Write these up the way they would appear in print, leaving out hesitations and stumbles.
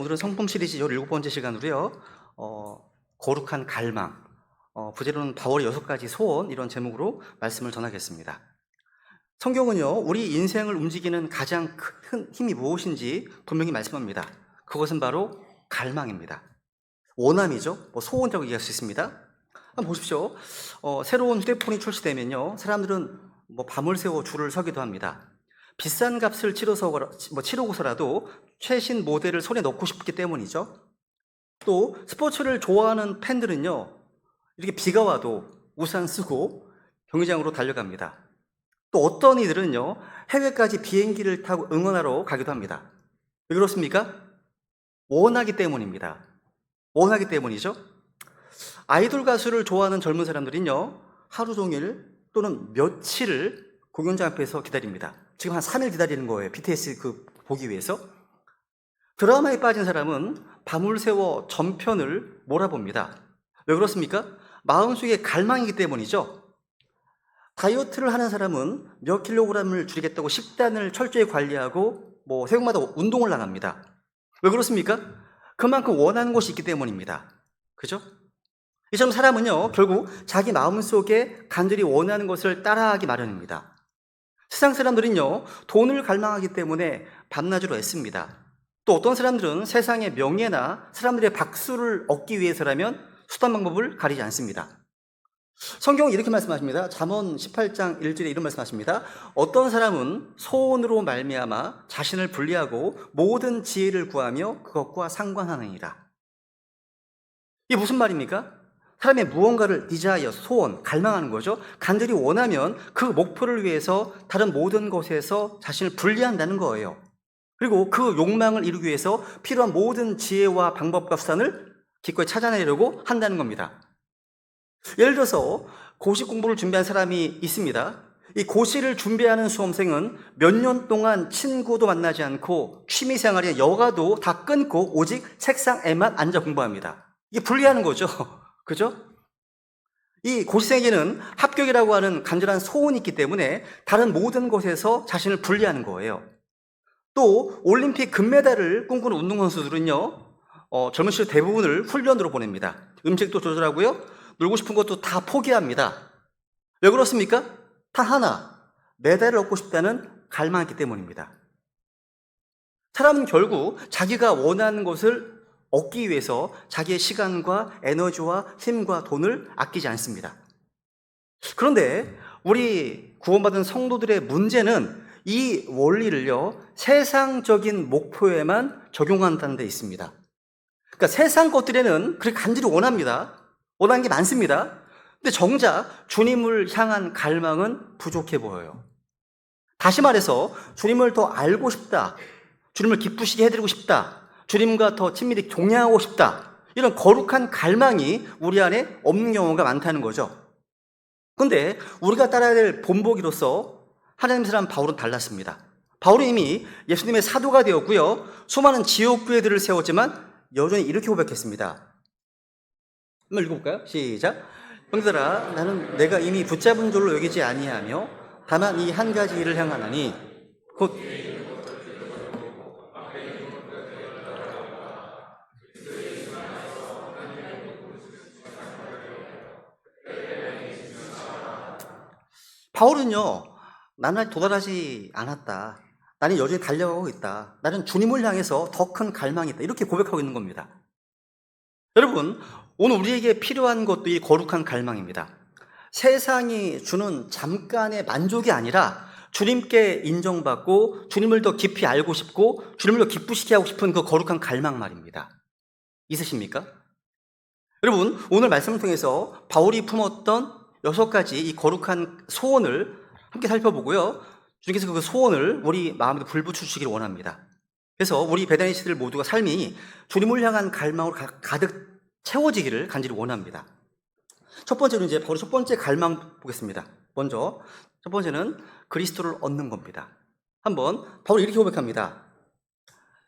오늘은 성품 시리즈 17번째 시간으로요. 거룩한 갈망, 부제로는 바울의 6가지 소원, 이런 제목으로 말씀을 전하겠습니다. 성경은요, 우리 인생을 움직이는 가장 큰 힘이 무엇인지 분명히 말씀합니다. 그것은 바로 갈망입니다. 원함이죠. 소원이라고 얘기할 수 있습니다. 한번 보십시오. 새로운 휴대폰이 출시되면요, 사람들은 밤을 새워 줄을 서기도 합니다. 비싼 값을 치르고서라도 최신 모델을 손에 넣고 싶기 때문이죠. 또 스포츠를 좋아하는 팬들은요, 이렇게 비가 와도 우산 쓰고 경기장으로 달려갑니다. 또 어떤 이들은요, 해외까지 비행기를 타고 응원하러 가기도 합니다. 왜 그렇습니까? 원하기 때문입니다. 원하기 때문이죠. 아이돌 가수를 좋아하는 젊은 사람들은요, 하루 종일 또는 며칠을 공연장 앞에서 기다립니다. 지금 한 3일 기다리는 거예요. BTS 보기 위해서. 드라마에 빠진 사람은 밤을 새워 전편을 몰아봅니다. 왜 그렇습니까? 마음속에 갈망이기 때문이죠. 다이어트를 하는 사람은 몇 킬로그램을 줄이겠다고 식단을 철저히 관리하고 새벽마다 운동을 나갑니다. 왜 그렇습니까? 그만큼 원하는 것이 있기 때문입니다. 그죠? 이처럼 사람은요, 결국 자기 마음속에 간절히 원하는 것을 따라하기 마련입니다. 세상 사람들은요, 돈을 갈망하기 때문에 밤낮으로 애씁니다. 또 어떤 사람들은 세상의 명예나 사람들의 박수를 얻기 위해서라면 수단 방법을 가리지 않습니다. 성경은 이렇게 말씀하십니다. 잠언 18장 1절에 이런 말씀하십니다. 어떤 사람은 소원으로 말미암아 자신을 불리하고 모든 지혜를 구하며 그것과 상관하느니라. 이게 무슨 말입니까? 사람의 무언가를 디자이어, 소원, 갈망하는 거죠. 간절히 원하면 그 목표를 위해서 다른 모든 것에서 자신을 분리한다는 거예요. 그리고 그 욕망을 이루기 위해서 필요한 모든 지혜와 방법과 수단을 기꺼이 찾아내려고 한다는 겁니다. 예를 들어서 고시 공부를 준비한 사람이 있습니다. 이 고시를 준비하는 수험생은 몇 년 동안 친구도 만나지 않고 취미생활이나 여가도 다 끊고 오직 책상에만 앉아 공부합니다. 이게 분리하는 거죠. 그죠? 이 고시생에게는 합격이라고 하는 간절한 소원이 있기 때문에 다른 모든 것에서 자신을 분리하는 거예요. 또 올림픽 금메달을 꿈꾸는 운동선수들은요, 젊은 시절 대부분을 훈련으로 보냅니다. 음식도 조절하고요, 놀고 싶은 것도 다 포기합니다. 왜 그렇습니까? 다 하나, 메달을 얻고 싶다는 갈망이 있기 때문입니다. 사람은 결국 자기가 원하는 것을 얻기 위해서 자기의 시간과 에너지와 힘과 돈을 아끼지 않습니다. 그런데 우리 구원받은 성도들의 문제는 이 원리를요, 세상적인 목표에만 적용한다는 데 있습니다. 그러니까 세상 것들에는 그렇게 간절히 원합니다. 원하는 게 많습니다. 근데 정작 주님을 향한 갈망은 부족해 보여요. 다시 말해서 주님을 더 알고 싶다, 주님을 기쁘시게 해드리고 싶다, 주님과 더 친밀히 동행하고 싶다, 이런 거룩한 갈망이 우리 안에 없는 경우가 많다는 거죠. 그런데 우리가 따라야 될 본보기로서 하나님 사람 바울은 달랐습니다. 바울은 이미 예수님의 사도가 되었고요, 수많은 지옥교회들을 세웠지만 여전히 이렇게 고백했습니다. 한번 읽어볼까요? 시작. 형들아, 나는 내가 이미 붙잡은 줄로 여기지 아니하며 다만 이 한 가지 일을 향하나니 곧 바울은요, 나는 아직 도달하지 않았다, 나는 여전히 달려가고 있다, 나는 주님을 향해서 더 큰 갈망이 있다, 이렇게 고백하고 있는 겁니다. 여러분, 오늘 우리에게 필요한 것도 이 거룩한 갈망입니다. 세상이 주는 잠깐의 만족이 아니라 주님께 인정받고 주님을 더 깊이 알고 싶고 주님을 더 기쁘시게 하고 싶은 그 거룩한 갈망 말입니다. 있으십니까? 여러분, 오늘 말씀을 통해서 바울이 품었던 6가지 이 거룩한 소원을 함께 살펴보고요, 주님께서 그 소원을 우리 마음에 불붙여주시기를 원합니다. 그래서 우리 베다니 씨들 모두가 삶이 주님을 향한 갈망으로 가득 채워지기를 간절히 원합니다. 첫 번째로 이제 바로 첫 번째 갈망 보겠습니다. 먼저 첫 번째는 그리스도를 얻는 겁니다. 한번 바울이 이렇게 고백합니다.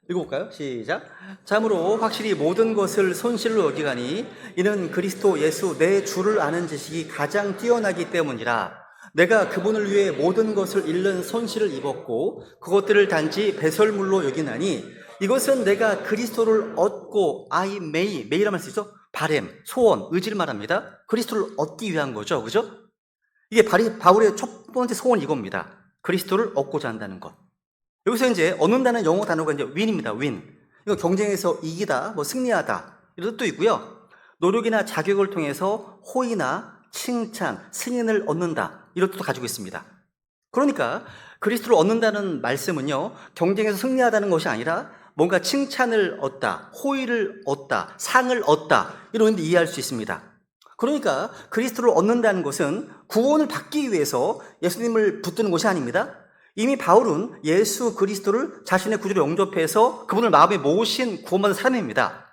읽어볼까요? 시작. 참으로 확실히 모든 것을 손실로 여기가니 이는 그리스도 예수 내 주를 아는 지식이 가장 뛰어나기 때문이라. 내가 그분을 위해 모든 것을 잃는 손실을 입었고 그것들을 단지 배설물로 여기나니 이것은 내가 그리스도를 얻고 I may이란 말 쓰죠? 바램, 소원, 의지를 말합니다. 그리스도를 얻기 위한 거죠. 그죠? 이게 바울의 첫 번째 소원이 이겁니다. 그리스도를 얻고자 한다는 것. 여기서 이제 얻는다는 영어 단어가 이제 win입니다. win. 이거 경쟁에서 이기다, 뭐 승리하다 이런 뜻도 있고요. 노력이나 자격을 통해서 호의나 칭찬, 승인을 얻는다 이런 뜻도 가지고 있습니다. 그러니까 그리스도를 얻는다는 말씀은요, 경쟁에서 승리하다는 것이 아니라 뭔가 칭찬을 얻다, 호의를 얻다, 상을 얻다 이런 의미로 이해할 수 있습니다. 그러니까 그리스도를 얻는다는 것은 구원을 받기 위해서 예수님을 붙드는 것이 아닙니다. 이미 바울은 예수 그리스도를 자신의 구주로 영접해서 그분을 마음에 모신 구원받은 사람입니다.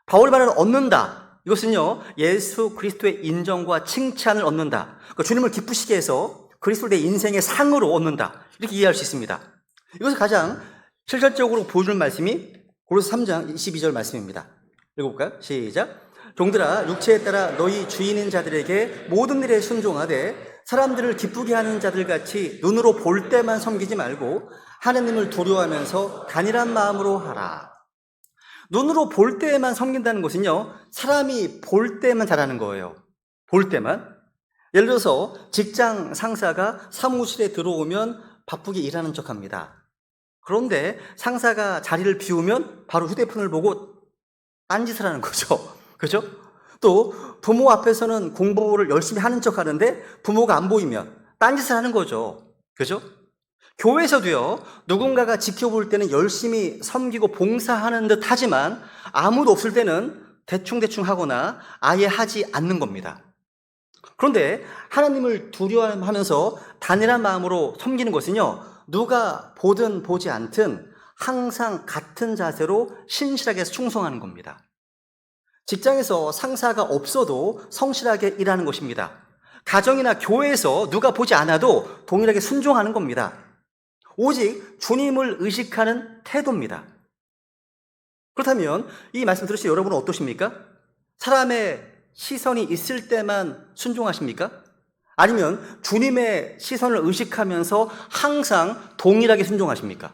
바울이 말하는 얻는다, 이것은요, 예수 그리스도의 인정과 칭찬을 얻는다. 그러니까 주님을 기쁘시게 해서 그리스도를 내 인생의 상으로 얻는다. 이렇게 이해할 수 있습니다. 이것을 가장 실질적으로 보여주는 말씀이 고린도서 3장 22절 말씀입니다. 읽어볼까요? 시작. 종들아, 육체에 따라 너희 주인인 자들에게 모든 일에 순종하되 사람들을 기쁘게 하는 자들같이 눈으로 볼 때만 섬기지 말고 하느님을 두려워하면서 간절한 마음으로 하라. 눈으로 볼 때만 섬긴다는 것은요, 사람이 볼 때만 잘하는 거예요. 볼 때만. 예를 들어서 직장 상사가 사무실에 들어오면 바쁘게 일하는 척합니다. 그런데 상사가 자리를 비우면 바로 휴대폰을 보고 딴짓을 하는 거죠. 그죠? 또 부모 앞에서는 공부를 열심히 하는 척 하는데 부모가 안 보이면 딴짓을 하는 거죠. 그죠? 교회에서도요, 누군가가 지켜볼 때는 열심히 섬기고 봉사하는 듯 하지만 아무도 없을 때는 대충대충 하거나 아예 하지 않는 겁니다. 그런데 하나님을 두려워하면서 단일한 마음으로 섬기는 것은요, 누가 보든 보지 않든 항상 같은 자세로 신실하게 충성하는 겁니다. 직장에서 상사가 없어도 성실하게 일하는 것입니다. 가정이나 교회에서 누가 보지 않아도 동일하게 순종하는 겁니다. 오직 주님을 의식하는 태도입니다. 그렇다면 이 말씀 들으실 여러분은 어떠십니까? 사람의 시선이 있을 때만 순종하십니까? 아니면 주님의 시선을 의식하면서 항상 동일하게 순종하십니까?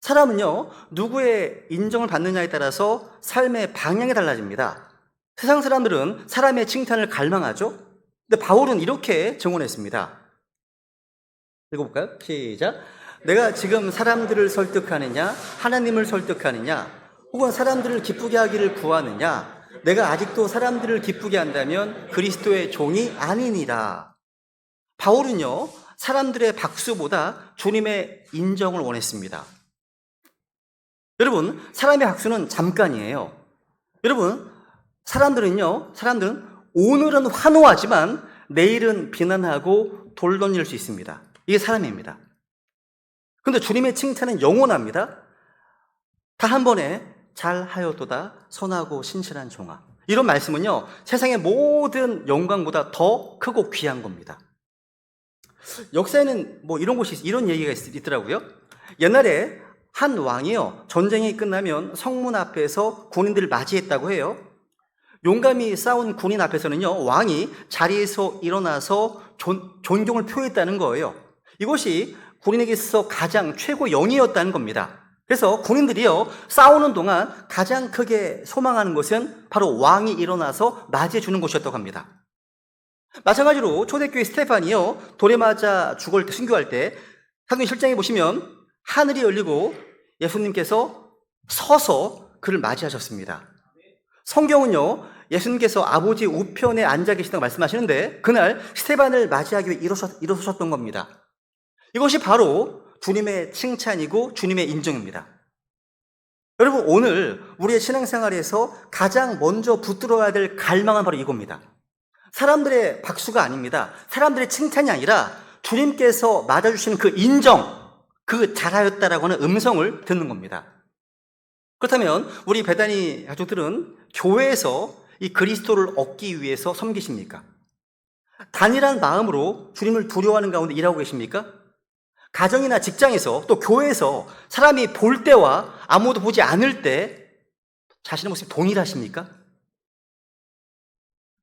사람은요, 누구의 인정을 받느냐에 따라서 삶의 방향이 달라집니다. 세상 사람들은 사람의 칭찬을 갈망하죠? 근데 바울은 이렇게 증언했습니다. 읽어볼까요? 시작. 내가 지금 사람들을 설득하느냐, 하나님을 설득하느냐, 혹은 사람들을 기쁘게 하기를 구하느냐, 내가 아직도 사람들을 기쁘게 한다면 그리스도의 종이 아니니라. 바울은요, 사람들의 박수보다 주님의 인정을 원했습니다. 여러분, 사람의 박수는 잠깐이에요. 여러분, 사람들은 오늘은 환호하지만 내일은 비난하고 돌던질 수 있습니다. 이게 사람입니다. 그런데 주님의 칭찬은 영원합니다. 다 한 번에 잘하였도다 선하고 신실한 종아. 이런 말씀은요, 세상의 모든 영광보다 더 크고 귀한 겁니다. 역사에는 이런 얘기가 있더라고요. 옛날에 한 왕이요, 전쟁이 끝나면 성문 앞에서 군인들을 맞이했다고 해요. 용감히 싸운 군인 앞에서는요, 왕이 자리에서 일어나서 존경을 표했다는 거예요. 이것이 군인에게 있어서 가장 최고 영예였다는 겁니다. 그래서 군인들이요, 싸우는 동안 가장 크게 소망하는 것은 바로 왕이 일어나서 맞이해 주는 것이었다고 합니다. 마찬가지로 초대교회 스테판이요, 돌에 맞아 죽을 때, 순교할 때 사도행 7장에 보시면 하늘이 열리고 예수님께서 서서 그를 맞이하셨습니다. 성경은요, 예수님께서 아버지 우편에 앉아 계시다고 말씀하시는데 그날 스테반을 맞이하기 위해 일어서셨던 겁니다. 이것이 바로 주님의 칭찬이고 주님의 인정입니다. 여러분, 오늘 우리의 신앙생활에서 가장 먼저 붙들어야 될 갈망은 바로 이겁니다. 사람들의 박수가 아닙니다. 사람들의 칭찬이 아니라 주님께서 맞아주시는 그 인정, 그 잘하였다라고 하는 음성을 듣는 겁니다. 그렇다면 우리 베다니 가족들은 교회에서 이 그리스도를 얻기 위해서 섬기십니까? 단일한 마음으로 주님을 두려워하는 가운데 일하고 계십니까? 가정이나 직장에서 또 교회에서 사람이 볼 때와 아무도 보지 않을 때 자신의 모습이 동일하십니까?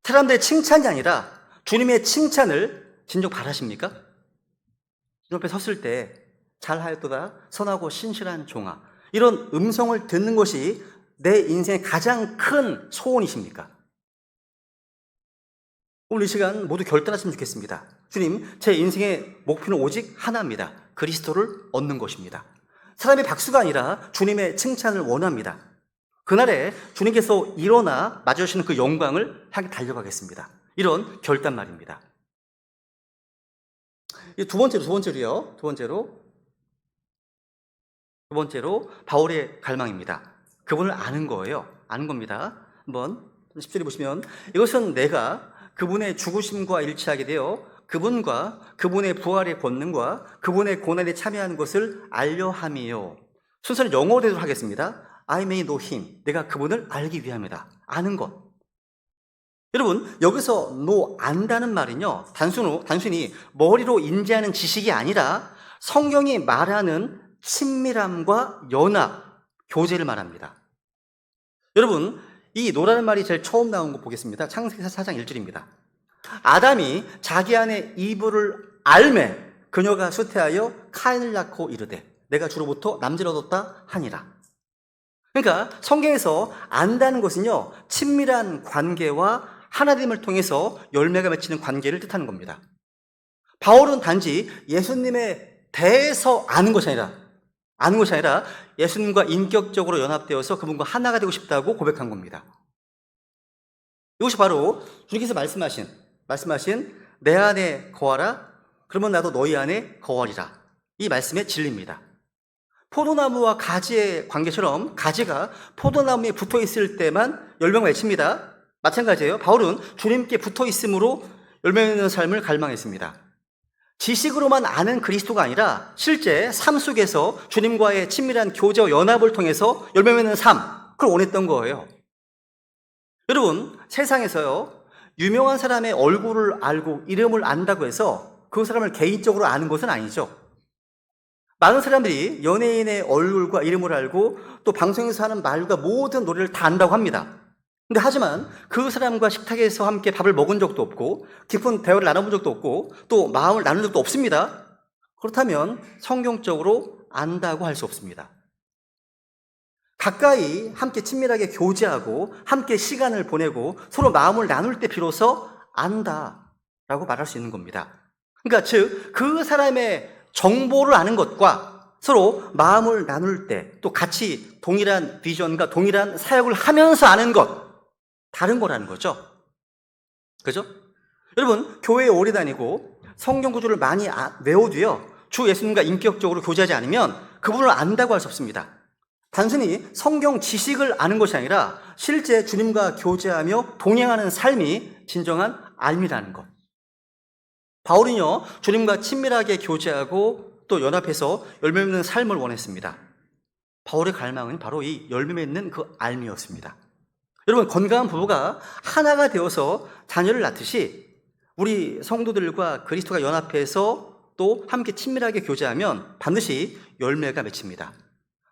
사람들의 칭찬이 아니라 주님의 칭찬을 진정 바라십니까? 주님 앞에 섰을 때 잘하였도다 선하고 신실한 종아. 이런 음성을 듣는 것이 내 인생의 가장 큰 소원이십니까? 오늘 이 시간 모두 결단하시면 좋겠습니다. 주님, 제 인생의 목표는 오직 하나입니다. 그리스도를 얻는 것입니다. 사람의 박수가 아니라 주님의 칭찬을 원합니다. 그날에 주님께서 일어나 맞아주시는 그 영광을 향해 달려가겠습니다. 이런 결단 말입니다. 두 번째로 바울의 갈망입니다. 그분을 아는 거예요. 아는 겁니다. 한번 10절에 보시면 이것은 내가 그분의 죽으심과 일치하게 되어 그분과 그분의 부활의 권능과 그분의 고난에 참여하는 것을 알려 함이요. 순서는 영어로 하겠습니다. I may know him. 내가 그분을 알기 위함이다. 아는 것. 여러분, 여기서 know, 안다는 말은요, 단순히 머리로 인지하는 지식이 아니라 성경이 말하는 친밀함과 연합, 교제를 말합니다. 여러분, 이 노라는 말이 제일 처음 나온 거 보겠습니다. 창세기 4장 1절입니다. 아담이 자기 아내 이브를 알매 그녀가 쇠퇴하여 카인을 낳고 이르되 내가 주로부터 남자를 얻었다 하니라. 그러니까 성경에서 안다는 것은요, 친밀한 관계와 하나님을 통해서 열매가 맺히는 관계를 뜻하는 겁니다. 바울은 단지 예수님에 대해서 아는 것이 아니라 예수님과 인격적으로 연합되어서 그분과 하나가 되고 싶다고 고백한 겁니다. 이것이 바로 주님께서 말씀하신 내 안에 거하라 그러면 나도 너희 안에 거하리라, 이 말씀의 진리입니다. 포도나무와 가지의 관계처럼 가지가 포도나무에 붙어 있을 때만 열매가 맺힙니다. 마찬가지예요. 바울은 주님께 붙어 있음으로 열매 맺는 삶을 갈망했습니다. 지식으로만 아는 그리스도가 아니라 실제 삶 속에서 주님과의 친밀한 교제와 연합을 통해서 열매 맺는 삶, 그걸 원했던 거예요. 여러분, 세상에서요, 유명한 사람의 얼굴을 알고 이름을 안다고 해서 그 사람을 개인적으로 아는 것은 아니죠. 많은 사람들이 연예인의 얼굴과 이름을 알고 또 방송에서 하는 말과 모든 노래를 다 안다고 합니다. 근데 하지만 그 사람과 식탁에서 함께 밥을 먹은 적도 없고 깊은 대화를 나눠본 적도 없고 또 마음을 나눈 적도 없습니다. 그렇다면 성경적으로 안다고 할 수 없습니다. 가까이 함께 친밀하게 교제하고 함께 시간을 보내고 서로 마음을 나눌 때 비로소 안다라고 말할 수 있는 겁니다. 그러니까 즉 그 사람의 정보를 아는 것과 서로 마음을 나눌 때 또 같이 동일한 비전과 동일한 사역을 하면서 아는 것, 다른 거라는 거죠. 그죠? 여러분, 교회에 오래 다니고 성경 구조를 많이 외워도요, 주 예수님과 인격적으로 교제하지 않으면 그분을 안다고 할 수 없습니다. 단순히 성경 지식을 아는 것이 아니라 실제 주님과 교제하며 동행하는 삶이 진정한 알미라는 것. 바울은요, 주님과 친밀하게 교제하고 또 연합해서 열매 맺는 삶을 원했습니다. 바울의 갈망은 바로 이 열매 맺는 그 알미였습니다. 여러분, 건강한 부부가 하나가 되어서 자녀를 낳듯이 우리 성도들과 그리스도가 연합해서 또 함께 친밀하게 교제하면 반드시 열매가 맺힙니다.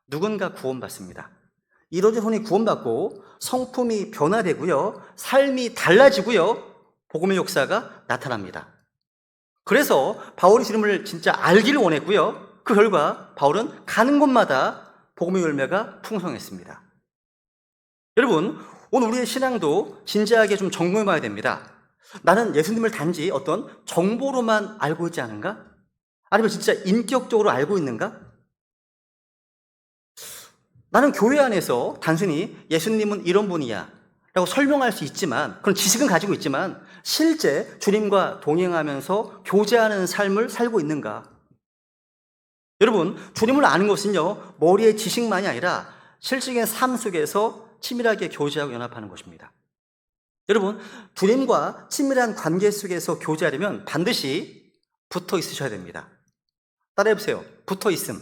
누군가 구원받습니다. 이루어진 혼이 구원받고 성품이 변화되고요, 삶이 달라지고요, 복음의 역사가 나타납니다. 그래서 바울이 주님을 진짜 알기를 원했고요, 그 결과 바울은 가는 곳마다 복음의 열매가 풍성했습니다. 여러분, 오늘 우리의 신앙도 진지하게 좀 점검해 봐야 됩니다. 나는 예수님을 단지 어떤 정보로만 알고 있지 않은가? 아니면 진짜 인격적으로 알고 있는가? 나는 교회 안에서 단순히 예수님은 이런 분이야 라고 설명할 수 있지만, 그런 지식은 가지고 있지만 실제 주님과 동행하면서 교제하는 삶을 살고 있는가? 여러분, 주님을 아는 것은요, 머리의 지식만이 아니라 실질적인 삶 속에서 친밀하게 교제하고 연합하는 것입니다. 여러분, 주님과 친밀한 관계 속에서 교제하려면 반드시 붙어 있으셔야 됩니다. 따라해보세요. 붙어 있음.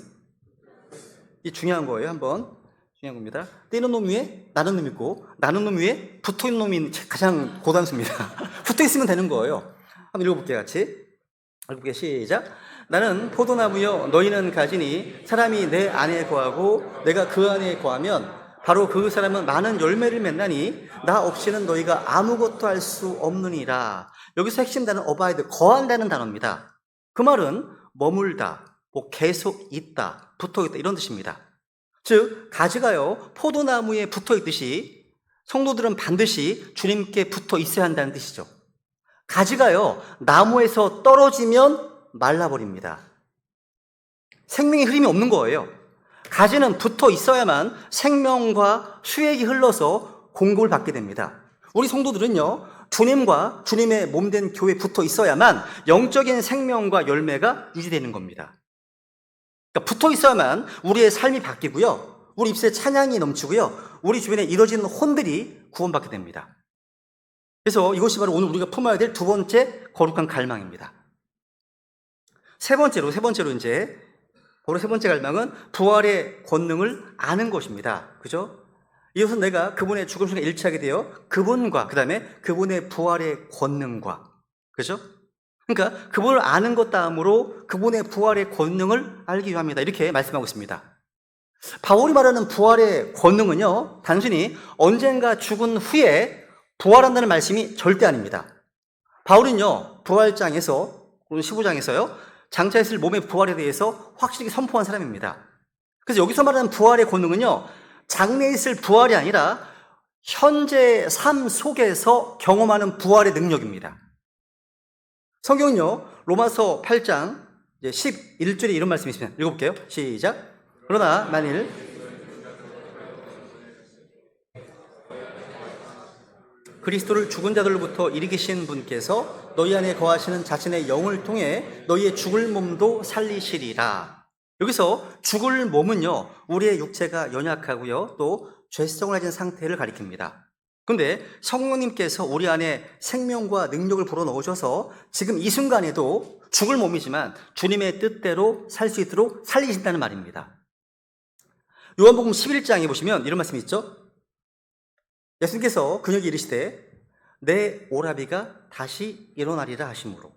이 중요한 거예요. 한번 중요한 겁니다. 뛰는 놈 위에 나는 놈 있고 나는 놈 위에 붙어 있는 놈이 가장 고단수입니다. 붙어 있으면 되는 거예요. 한번 읽어볼게요. 같이 읽어볼게요. 시작. 나는 포도나무여 너희는 가지니 사람이 내 안에 거하고 내가 그 안에 거하면 바로 그 사람은 많은 열매를 맺나니 나 없이는 너희가 아무것도 할 수 없느니라. 여기서 핵심 단어는 abide, 거한다는 단어입니다. 그 말은 머물다 뭐 계속 있다, 붙어 있다 이런 뜻입니다. 즉 가지가요 포도나무에 붙어 있듯이 성도들은 반드시 주님께 붙어 있어야 한다는 뜻이죠. 가지가요 나무에서 떨어지면 말라버립니다. 생명의 흐름이 없는 거예요. 가지는 붙어 있어야만 생명과 수액이 흘러서 공급을 받게 됩니다. 우리 성도들은요 주님과 주님의 몸된 교회에 붙어 있어야만 영적인 생명과 열매가 유지되는 겁니다. 그러니까 붙어 있어야만 우리의 삶이 바뀌고요, 우리 입술에 찬양이 넘치고요, 우리 주변에 이루어지는 혼들이 구원받게 됩니다. 그래서 이것이 바로 오늘 우리가 품어야 될 두 번째 거룩한 갈망입니다. 세 번째로 이제 바로 세 번째 갈망은 부활의 권능을 아는 것입니다. 그죠? 이것은 내가 그분의 죽음과 일치하게 되어 그분과 그 다음에 그분의 부활의 권능과, 그죠? 그러니까 그분을 아는 것 다음으로 그분의 부활의 권능을 알기 위함이다, 이렇게 말씀하고 있습니다. 바울이 말하는 부활의 권능은요 단순히 언젠가 죽은 후에 부활한다는 말씀이 절대 아닙니다. 바울은요 부활장에서 15장에서요 장차 있을 몸의 부활에 대해서 확실히 선포한 사람입니다. 그래서 여기서 말하는 부활의 권능은요 장래에 있을 부활이 아니라 현재 삶 속에서 경험하는 부활의 능력입니다. 성경은요 로마서 8장 11절에 이런 말씀이 있습니다. 읽어볼게요. 시작. 그러나 만일 그리스도를 죽은 자들로부터 일으키신 분께서 너희 안에 거하시는 자신의 영을 통해 너희의 죽을 몸도 살리시리라. 여기서 죽을 몸은요 우리의 육체가 연약하고요 또 죄성을 가진 상태를 가리킵니다. 그런데 성령님께서 우리 안에 생명과 능력을 불어넣으셔서 지금 이 순간에도 죽을 몸이지만 주님의 뜻대로 살 수 있도록 살리신다는 말입니다. 요한복음 11장에 보시면 이런 말씀이 있죠. 예수님께서 그녀에게 이르시되 내 오라비가 다시 일어나리라 하심으로.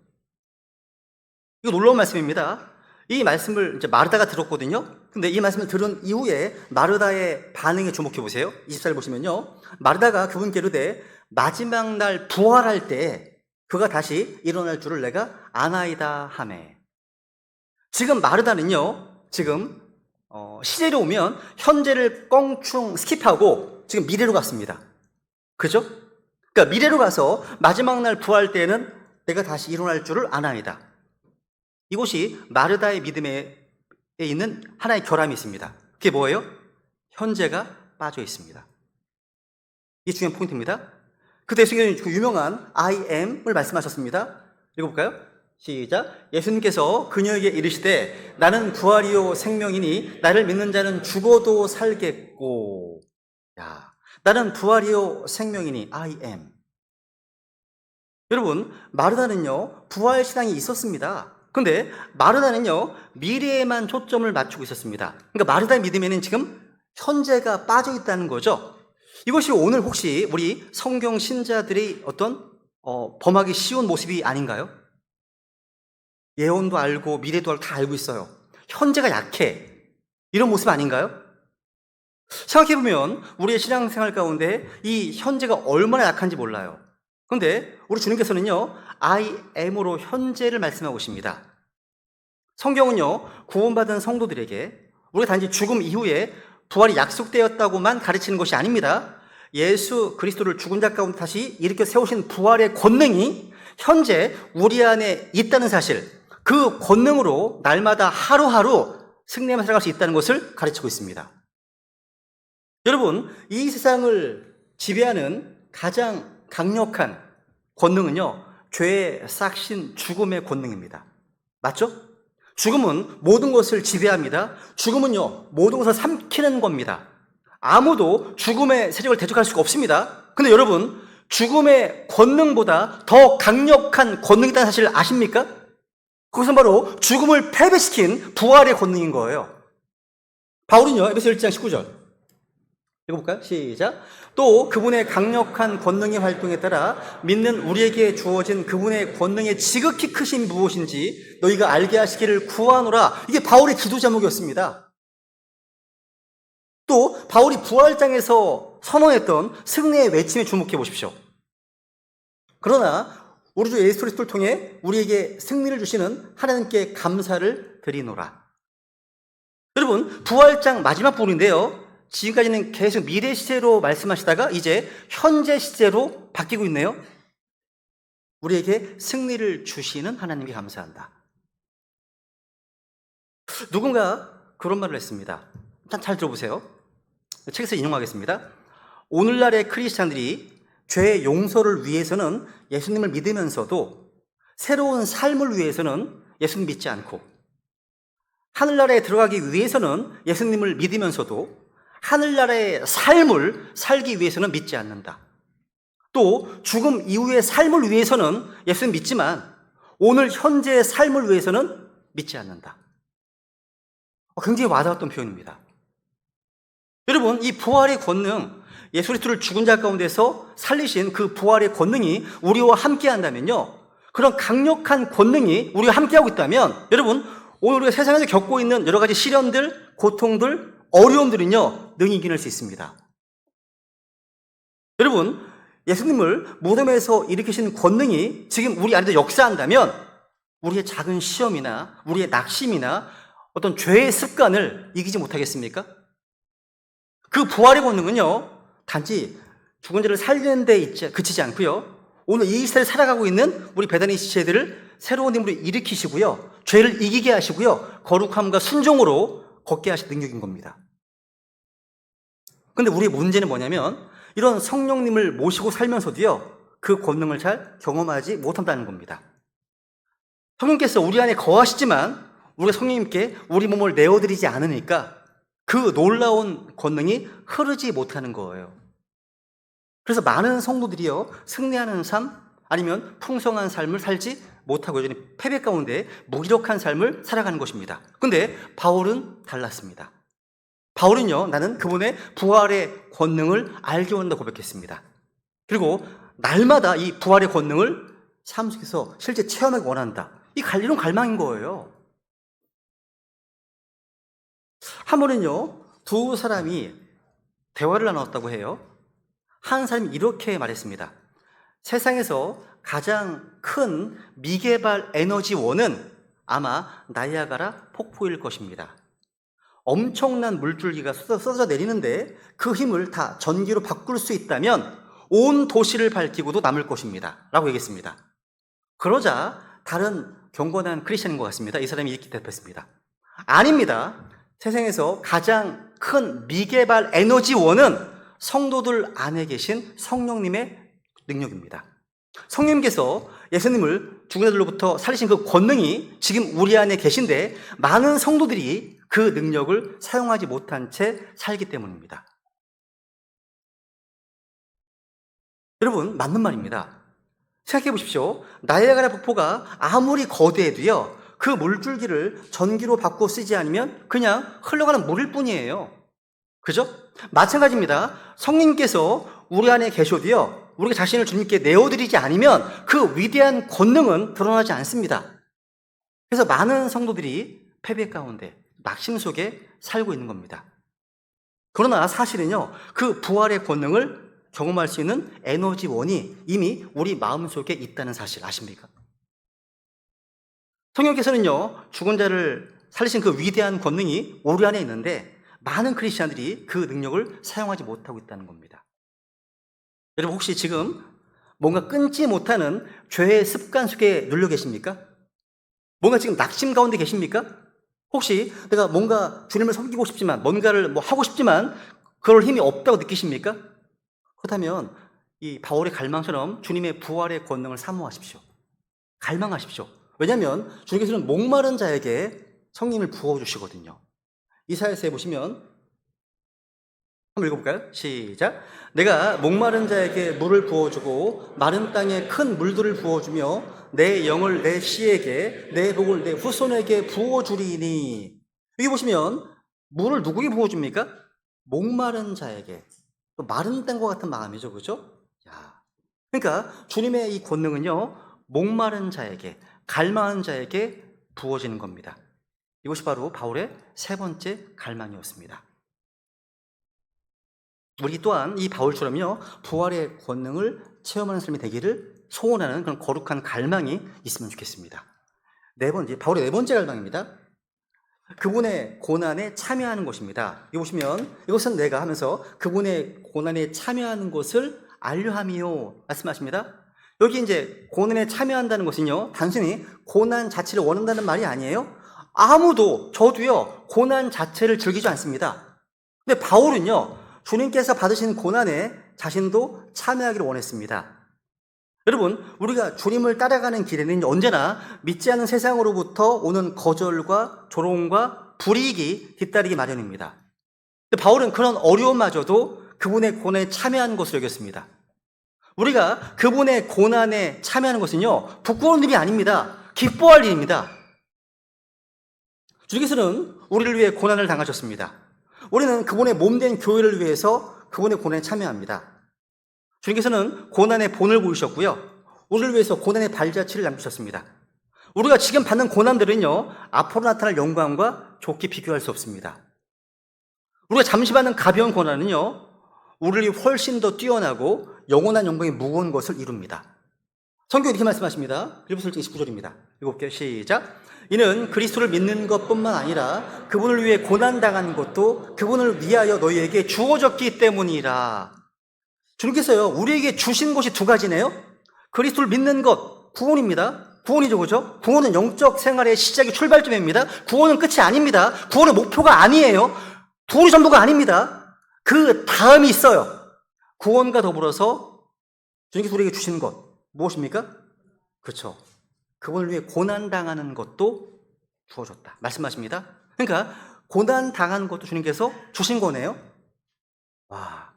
이거 놀라운 말씀입니다. 이 말씀을 이제 마르다가 들었거든요. 근데 이 말씀을 들은 이후에 마르다의 반응에 주목해 보세요. 24절 보시면요. 마르다가 그분께 이르되 마지막 날 부활할 때 그가 다시 일어날 줄을 내가 아나이다 하매. 지금 마르다는요. 지금 시제로 오면 현재를 껑충 스킵하고 지금 미래로 갔습니다. 그죠? 그러니까 미래로 가서 마지막 날 부활 때에는 내가 다시 일어날 줄을 아나이다. 이곳이 마르다의 믿음에 있는 하나의 결함이 있습니다. 그게 뭐예요? 현재가 빠져 있습니다. 이게 중요한 포인트입니다. 그때 예수님께서 그 유명한 I am을 말씀하셨습니다. 읽어볼까요? 시작. 예수님께서 그녀에게 이르시되 나는 부활이요 생명이니 나를 믿는 자는 죽어도 살겠고. 야, 나는 부활이요 생명이니 I am. 여러분, 마르다는요 부활 신앙이 있었습니다. 근데 마르다는요 미래에만 초점을 맞추고 있었습니다. 그러니까 마르다의 믿음에는 지금 현재가 빠져 있다는 거죠. 이것이 오늘 혹시 우리 성경 신자들의 어떤 범하기 쉬운 모습이 아닌가요? 예언도 알고 미래도 알고 다 알고 있어요. 현재가 약해. 이런 모습 아닌가요? 생각해보면 우리의 신앙생활 가운데 이 현재가 얼마나 약한지 몰라요. 그런데 우리 주님께서는요 I am으로 현재를 말씀하고 있습니다. 성경은요 구원받은 성도들에게 우리가 단지 죽음 이후에 부활이 약속되었다고만 가르치는 것이 아닙니다. 예수 그리스도를 죽은 자 가운데 다시 일으켜 세우신 부활의 권능이 현재 우리 안에 있다는 사실, 그 권능으로 날마다 하루하루 승리하며 살아갈 수 있다는 것을 가르치고 있습니다. 여러분, 이 세상을 지배하는 가장 강력한 권능은요 죄의 싹신 죽음의 권능입니다. 맞죠? 죽음은 모든 것을 지배합니다. 죽음은요 모든 것을 삼키는 겁니다. 아무도 죽음의 세력을 대적할 수가 없습니다. 근데 여러분, 죽음의 권능보다 더 강력한 권능이 있다는 사실을 아십니까? 그것은 바로 죽음을 패배시킨 부활의 권능인 거예요. 바울은요 에베소 1장 19절 읽어볼까요? 시작. 또 그분의 강력한 권능의 활동에 따라 믿는 우리에게 주어진 그분의 권능의 지극히 크신 무엇인지 너희가 알게 하시기를 구하노라. 이게 바울의 기도 제목이었습니다. 또 바울이 부활장에서 선언했던 승리의 외침에 주목해 보십시오. 그러나 우리 주 예수 그리스도를 통해 우리에게 승리를 주시는 하나님께 감사를 드리노라. 여러분, 부활장 마지막 부분인데요. 지금까지는 계속 미래 시제로 말씀하시다가 이제 현재 시제로 바뀌고 있네요. 우리에게 승리를 주시는 하나님께 감사한다. 누군가 그런 말을 했습니다. 잘 들어보세요. 책에서 인용하겠습니다. 오늘날의 크리스찬들이 죄의 용서를 위해서는 예수님을 믿으면서도 새로운 삶을 위해서는 예수님 믿지 않고, 하늘나라에 들어가기 위해서는 예수님을 믿으면서도 하늘나라의 삶을 살기 위해서는 믿지 않는다. 또 죽음 이후의 삶을 위해서는 예수님 믿지만 오늘 현재의 삶을 위해서는 믿지 않는다. 굉장히 와닿았던 표현입니다. 여러분, 이 부활의 권능, 예수 그리스도를 죽은 자 가운데서 살리신 그 부활의 권능이 우리와 함께 한다면요, 그런 강력한 권능이 우리와 함께하고 있다면, 여러분, 오늘 우리가 세상에서 겪고 있는 여러 가지 시련들, 고통들, 어려움들은요, 능히 이겨낼 수 있습니다. 여러분, 예수님을 무덤에서 일으키신 권능이 지금 우리 안에도 역사한다면 우리의 작은 시험이나 우리의 낙심이나 어떤 죄의 습관을 이기지 못하겠습니까? 그 부활의 권능은요, 단지 죽은 자를 살리는 데 그치지 않고요, 오늘 이 시대를 살아가고 있는 우리 베다니 지체들을 새로운 힘으로 일으키시고요, 죄를 이기게 하시고요, 거룩함과 순종으로 걷게 하실 능력인 겁니다. 근데 우리의 문제는 뭐냐면 이런 성령님을 모시고 살면서도요, 그 권능을 잘 경험하지 못한다는 겁니다. 성령께서 우리 안에 거하시지만 우리가 성령님께 우리 몸을 내어드리지 않으니까 그 놀라운 권능이 흐르지 못하는 거예요. 그래서 많은 성도들이요, 승리하는 삶 아니면 풍성한 삶을 살지 못하고 여전히 패배 가운데 무기력한 삶을 살아가는 것입니다. 근데 바울은 달랐습니다. 바울은요, 나는 그분의 부활의 권능을 알게 원한다고 고백했습니다. 그리고 날마다 이 부활의 권능을 삶 속에서 실제 체험하기 원한다. 이런 갈망인 거예요. 한 번은요, 두 사람이 대화를 나눴다고 해요. 한 사람이 이렇게 말했습니다. 세상에서 가장 큰 미개발 에너지원은 아마 나이아가라 폭포일 것입니다. 엄청난 물줄기가 쏟아져 내리는데 그 힘을 다 전기로 바꿀 수 있다면 온 도시를 밝히고도 남을 것입니다. 라고 얘기했습니다. 그러자 다른 경건한 크리스천인 것 같습니다. 이 사람이 이렇게 대답했습니다. 아닙니다. 세상에서 가장 큰 미개발 에너지원은 성도들 안에 계신 성령님의 능력입니다. 성령님께서 예수님을 죽은 자들로부터 살리신 그 권능이 지금 우리 안에 계신데 많은 성도들이 그 능력을 사용하지 못한 채 살기 때문입니다. 여러분, 맞는 말입니다. 생각해 보십시오. 나이아가라 폭포가 아무리 거대해도요, 그 물줄기를 전기로 바꿔 쓰지 않으면 그냥 흘러가는 물일 뿐이에요. 그죠? 마찬가지입니다. 성령님께서 우리 안에 계셔도요, 우리가 자신을 주님께 내어드리지 않으면 그 위대한 권능은 드러나지 않습니다. 그래서 많은 성도들이 패배 가운데 낙심 속에 살고 있는 겁니다. 그러나 사실은요, 그 부활의 권능을 경험할 수 있는 에너지원이 이미 우리 마음속에 있다는 사실 아십니까? 성령께서는요, 죽은 자를 살리신 그 위대한 권능이 우리 안에 있는데 많은 크리스찬들이 그 능력을 사용하지 못하고 있다는 겁니다. 여러분, 혹시 지금 뭔가 끊지 못하는 죄의 습관 속에 눌려 계십니까? 뭔가 지금 낙심 가운데 계십니까? 혹시 내가 뭔가 주님을 섬기고 싶지만, 뭔가를 하고 싶지만 그럴 힘이 없다고 느끼십니까? 그렇다면 이 바울의 갈망처럼 주님의 부활의 권능을 사모하십시오. 갈망하십시오. 왜냐하면 주님께서는 목마른 자에게 성령을 부어주시거든요. 이사야서에 보시면 한번 읽어볼까요? 시작. 내가 목마른 자에게 물을 부어주고 마른 땅에 큰 물들을 부어주며 내 영을 내 씨에게 내 복을 내 후손에게 부어주리니. 여기 보시면 물을 누구에게 부어줍니까? 목마른 자에게. 또 마른 땅과 같은 마음이죠, 그렇죠? 그러니까 주님의 이 권능은요, 목마른 자에게, 갈망하는 자에게 부어지는 겁니다. 이것이 바로 바울의 세 번째 갈망이었습니다. 우리 또한 이 바울처럼요, 부활의 권능을 체험하는 삶이 되기를 소원하는 그런 거룩한 갈망이 있으면 좋겠습니다. 네 번째, 바울의 네 번째 갈망입니다. 그분의 고난에 참여하는 것입니다. 여기 보시면 이것은 내가 하면서 그분의 고난에 참여하는 것을 알려함이요 말씀하십니다. 여기 이제 고난에 참여한다는 것은요, 단순히 고난 자체를 원한다는 말이 아니에요. 아무도, 저도요, 고난 자체를 즐기지 않습니다. 근데 바울은요, 주님께서 받으신 고난에 자신도 참여하기를 원했습니다. 여러분, 우리가 주님을 따라가는 길에는 언제나 믿지 않는 세상으로부터 오는 거절과 조롱과 불이익이 뒤따르기 마련입니다. 근데 바울은 그런 어려움마저도 그분의 고난에 참여하는 것으로 여겼습니다. 우리가 그분의 고난에 참여하는 것은요, 부끄러운 일이 아닙니다. 기뻐할 일입니다. 주님께서는 우리를 위해 고난을 당하셨습니다. 우리는 그분의 몸된 교회를 위해서 그분의 고난에 참여합니다. 주님께서는 고난의 본을 보이셨고요, 우리를 위해서 고난의 발자취를 남기셨습니다. 우리가 지금 받는 고난들은요, 앞으로 나타날 영광과 좋게 비교할 수 없습니다. 우리가 잠시 받는 가벼운 고난은요, 우리를 훨씬 더 뛰어나고 영원한 영광이 무거운 것을 이룹니다. 성경이 이렇게 말씀하십니다. 빌립보서 29절입니다. 7개 시작. 이는 그리스도를 믿는 것뿐만 아니라 그분을 위해 고난당한 것도 그분을 위하여 너희에게 주어졌기 때문이라. 주님께서요, 우리에게 주신 것이 두 가지네요. 그리스도를 믿는 것, 구원입니다. 구원이죠, 그죠? 구원은 영적 생활의 시작이 출발점입니다. 구원은 끝이 아닙니다. 구원의 목표가 아니에요. 구원이 전부가 아닙니다. 그 다음이 있어요. 구원과 더불어서 주님께서 우리에게 주신 것, 무엇입니까? 그렇죠. 그분을 위해 고난당하는 것도 주어졌다 말씀하십니다. 그러니까 고난당하는 것도 주님께서 주신 거네요. 와,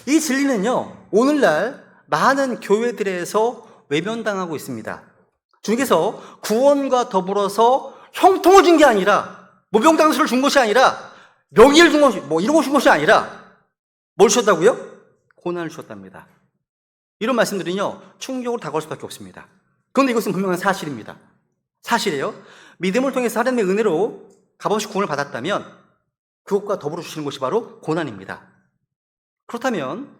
이 진리는요, 오늘날 많은 교회들에서 외면당하고 있습니다. 주님께서 구원과 더불어서 형통을 준 게 아니라, 모병당수를 준 것이 아니라, 명예를 준 것이, 이런 거 준 것이 아니라, 뭘 주셨다고요? 고난을 주셨답니다. 이런 말씀들은요, 충격으로 다가올 수밖에 없습니다. 그런데 이것은 분명한 사실입니다. 사실이에요. 믿음을 통해서 하나님의 은혜로 값없이 구원을 받았다면 그것과 더불어 주시는 것이 바로 고난입니다. 그렇다면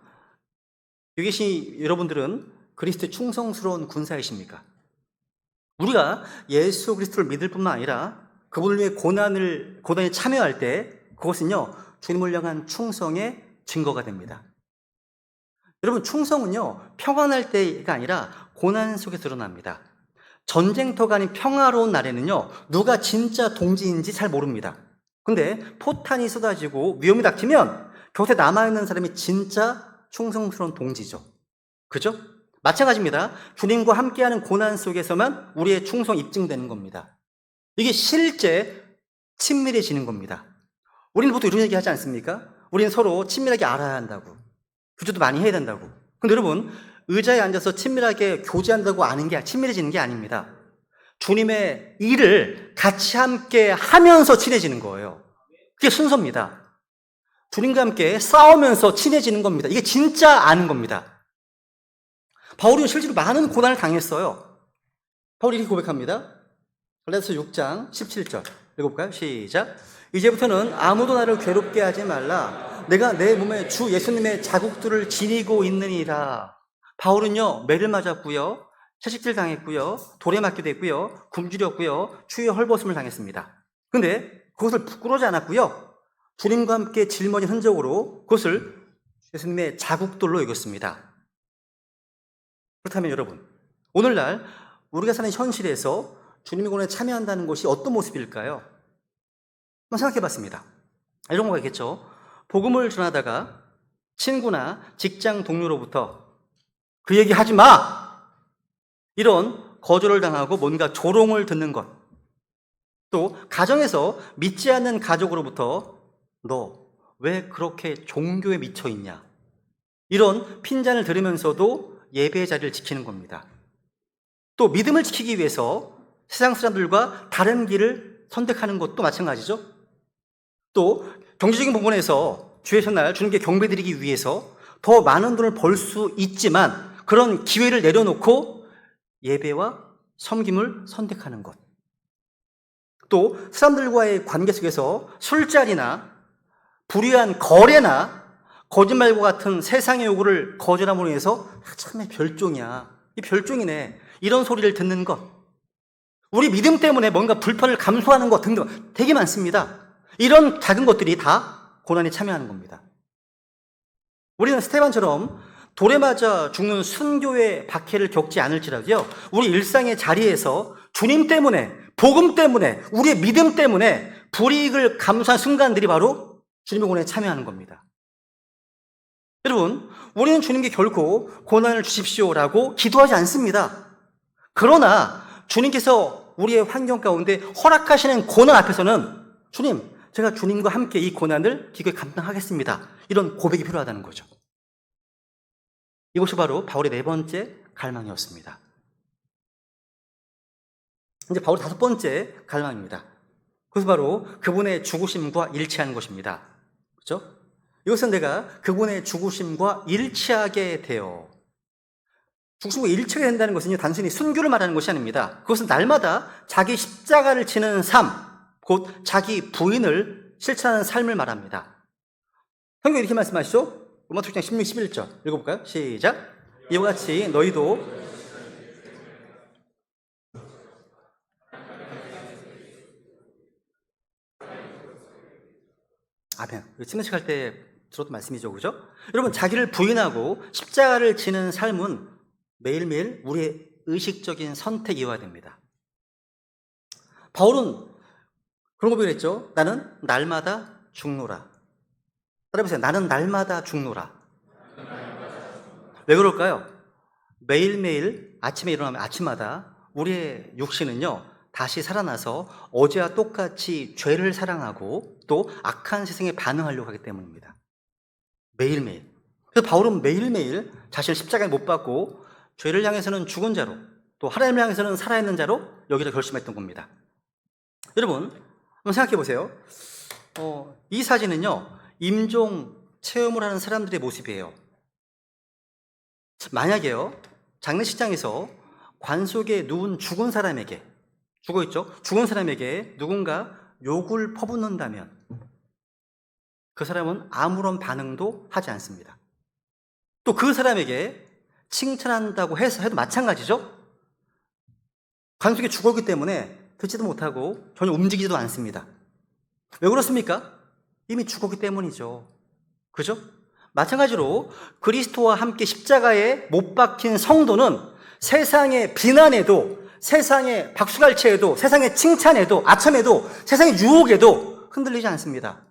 여기 계신 여러분들은 그리스도의 충성스러운 군사이십니까? 우리가 예수 그리스도를 믿을 뿐만 아니라 그분을 위해 고난에 참여할 때 그것은요, 주님을 향한 충성의 증거가 됩니다. 여러분, 충성은요, 평안할 때가 아니라 고난 속에 드러납니다. 전쟁터가 아닌 평화로운 날에는요, 누가 진짜 동지인지 잘 모릅니다. 근데 포탄이 쏟아지고 위험이 닥치면 곁에 남아있는 사람이 진짜 충성스러운 동지죠. 그죠? 마찬가지입니다. 주님과 함께하는 고난 속에서만 우리의 충성이 입증되는 겁니다. 이게 실제 친밀해지는 겁니다. 우리는 보통 이런 얘기 하지 않습니까? 우리는 서로 친밀하게 알아야 한다고, 교제도 많이 해야 된다고. 근데 여러분, 의자에 앉아서 친밀하게 교제한다고 아는 게 친밀해지는 게 아닙니다. 주님의 일을 같이 함께 하면서 친해지는 거예요. 그게 순서입니다. 주님과 함께 싸우면서 친해지는 겁니다. 이게 진짜 아는 겁니다. 바울이 실제로 많은 고난을 당했어요. 바울이 이렇게 고백합니다. 갈라디아서 6장 17절 읽어볼까요? 시작. 이제부터는 아무도 나를 괴롭게 하지 말라. 내가 내 몸에 주 예수님의 자국들을 지니고 있느니라. 바울은요, 매를 맞았고요, 채찍질 당했고요, 돌에 맞기도 했고요, 굶주렸고요, 추위에 헐벗음을 당했습니다. 근데 그것을 부끄러워하지 않았고요, 주님과 함께 짊어진 흔적으로 그것을 예수님의 자국들로 여겼습니다. 그렇다면 여러분, 오늘날 우리가 사는 현실에서 주님의 고난에 참여한다는 것이 어떤 모습일까요? 한번 생각해 봤습니다. 이런 거가 있겠죠. 복음을 전하다가 친구나 직장 동료로부터 그 얘기 하지 마! 이런 거절을 당하고 뭔가 조롱을 듣는 것. 또 가정에서 믿지 않는 가족으로부터 너 왜 그렇게 종교에 미쳐 있냐? 이런 핀잔을 들으면서도 예배의 자리를 지키는 겁니다. 또 믿음을 지키기 위해서 세상 사람들과 다른 길을 선택하는 것도 마찬가지죠. 또 경제적인 부분에서 주의 첫날 주님께 경배드리기 위해서 더 많은 돈을 벌 수 있지만 그런 기회를 내려놓고 예배와 섬김을 선택하는 것. 또 사람들과의 관계 속에서 술자리나 불의한 거래나 거짓말과 같은 세상의 요구를 거절함으로 해서 참 별종이야, 이 별종이네, 이런 소리를 듣는 것. 우리 믿음 때문에 뭔가 불편을 감수하는 것 등등 되게 많습니다. 이런 작은 것들이 다 고난에 참여하는 겁니다. 우리는 스테반처럼 돌에 맞아 죽는 순교의 박해를 겪지 않을지라도요, 우리 일상의 자리에서 주님 때문에, 복음 때문에, 우리의 믿음 때문에 불이익을 감수한 순간들이 바로 주님의 고난에 참여하는 겁니다. 여러분, 우리는 주님께 결코 고난을 주십시오라고 기도하지 않습니다. 그러나 주님께서 우리의 환경 가운데 허락하시는 고난 앞에서는 주님, 제가 주님과 함께 이 고난을 기꺼이 감당하겠습니다. 이런 고백이 필요하다는 거죠. 이것이 바로 바울의 네 번째 갈망이었습니다. 이제 바울의 다섯 번째 갈망입니다. 그것은 바로 그분의 죽으심과 일치하는 것입니다. 그렇죠? 이것은 내가 그분의 죽으심과 일치하게 되어. 죽으심과 일치하게 된다는 것은 단순히 순교를 말하는 것이 아닙니다. 그것은 날마다 자기 십자가를 지는 삶, 곧 자기 부인을 실천하는 삶을 말합니다. 성경에 이렇게 말씀하시죠? 로마서 6장 16, 11절 읽어볼까요? 시작. 이와 같이 너희도 아멘. 침례식 때 들었던 말씀이죠, 그죠? 여러분, 자기를 부인하고 십자가를 지는 삶은 매일매일 우리의 의식적인 선택이어야 됩니다. 바울은 그런 고백을 했죠. 나는 날마다 죽노라. 따라해보세요. 나는 날마다 죽노라. 왜 그럴까요? 매일매일 아침에 일어나면 아침마다 우리의 육신은요, 다시 살아나서 어제와 똑같이 죄를 사랑하고 또 악한 세상에 반응하려고 하기 때문입니다. 매일매일. 그래서 바울은 매일매일 자신을 십자가에 못 박고 죄를 향해서는 죽은 자로, 또 하나님을 향해서는 살아있는 자로 여기를 결심했던 겁니다. 여러분, 한번 생각해 보세요. 이 사진은요, 임종 체험을 하는 사람들의 모습이에요. 만약에요, 장례식장에서 관 속에 누운 죽은 사람에게, 죽어있죠? 죽은 사람에게 누군가 욕을 퍼붓는다면 그 사람은 아무런 반응도 하지 않습니다. 또 그 사람에게 칭찬한다고 해도 마찬가지죠? 관 속에 죽었기 때문에 듣지도 못하고 전혀 움직이지도 않습니다. 왜 그렇습니까? 이미 죽었기 때문이죠. 그죠? 마찬가지로 그리스도와 함께 십자가에 못 박힌 성도는 세상의 비난에도, 세상의 박수갈채에도, 세상의 칭찬에도, 아첨에도, 세상의 유혹에도 흔들리지 않습니다.